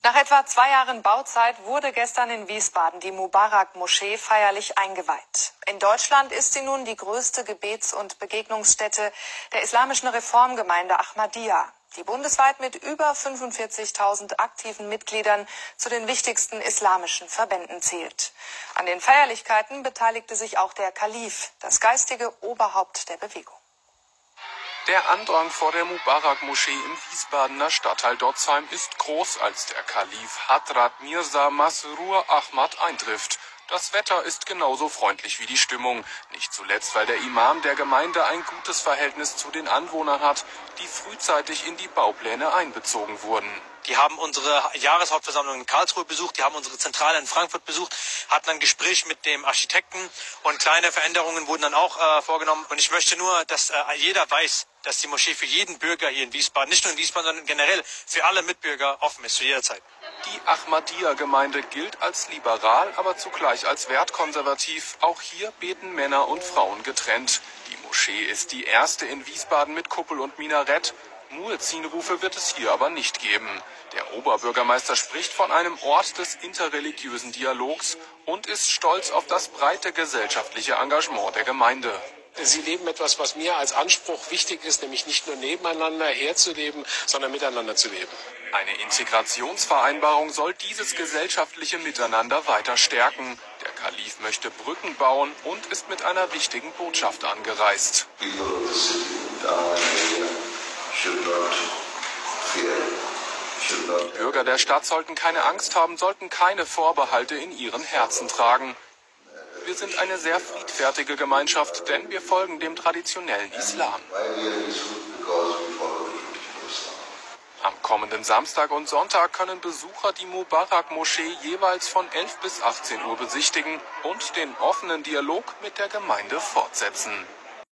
Nach etwa 2 Jahren Bauzeit wurde gestern in Wiesbaden die Mubarak-Moschee feierlich eingeweiht. In Deutschland ist sie nun die größte Gebets- und Begegnungsstätte der islamischen Reformgemeinde Ahmadiyya, die bundesweit mit über 45.000 aktiven Mitgliedern zu den wichtigsten islamischen Verbänden zählt. An den Feierlichkeiten beteiligte sich auch der Kalif, das geistige Oberhaupt der Bewegung. Der Andrang vor der Mubarak-Moschee im Wiesbadener Stadtteil Dotzheim ist groß, als der Kalif Hadrat Mirza Masroor Ahmad eintrifft. Das Wetter ist genauso freundlich wie die Stimmung. Nicht zuletzt, weil der Imam der Gemeinde ein gutes Verhältnis zu den Anwohnern hat, die frühzeitig in die Baupläne einbezogen wurden. Die haben unsere Jahreshauptversammlung in Karlsruhe besucht, die haben unsere Zentrale in Frankfurt besucht, hatten ein Gespräch mit dem Architekten und kleine Veränderungen wurden dann auch vorgenommen. Und ich möchte nur, dass jeder weiß, dass die Moschee für jeden Bürger hier in Wiesbaden, nicht nur in Wiesbaden, sondern generell für alle Mitbürger offen ist, zu jeder Zeit. Die Ahmadiyya-Gemeinde gilt als liberal, aber zugleich als wertkonservativ. Auch hier beten Männer und Frauen getrennt. Die Moschee ist die erste in Wiesbaden mit Kuppel und Minarett. Muezzinrufe wird es hier aber nicht geben. Der Oberbürgermeister spricht von einem Ort des interreligiösen Dialogs und ist stolz auf das breite gesellschaftliche Engagement der Gemeinde. Sie leben etwas, was mir als Anspruch wichtig ist, nämlich nicht nur nebeneinander herzuleben, sondern miteinander zu leben. Eine Integrationsvereinbarung soll dieses gesellschaftliche Miteinander weiter stärken. Der Kalif möchte Brücken bauen und ist mit einer wichtigen Botschaft angereist. Die Bürger der Stadt sollten keine Angst haben, sollten keine Vorbehalte in ihren Herzen tragen. Wir sind eine sehr friedfertige Gemeinschaft, denn wir folgen dem traditionellen Islam. Am kommenden Samstag und Sonntag können Besucher die Mubarak-Moschee jeweils von 11 bis 18 Uhr besichtigen und den offenen Dialog mit der Gemeinde fortsetzen.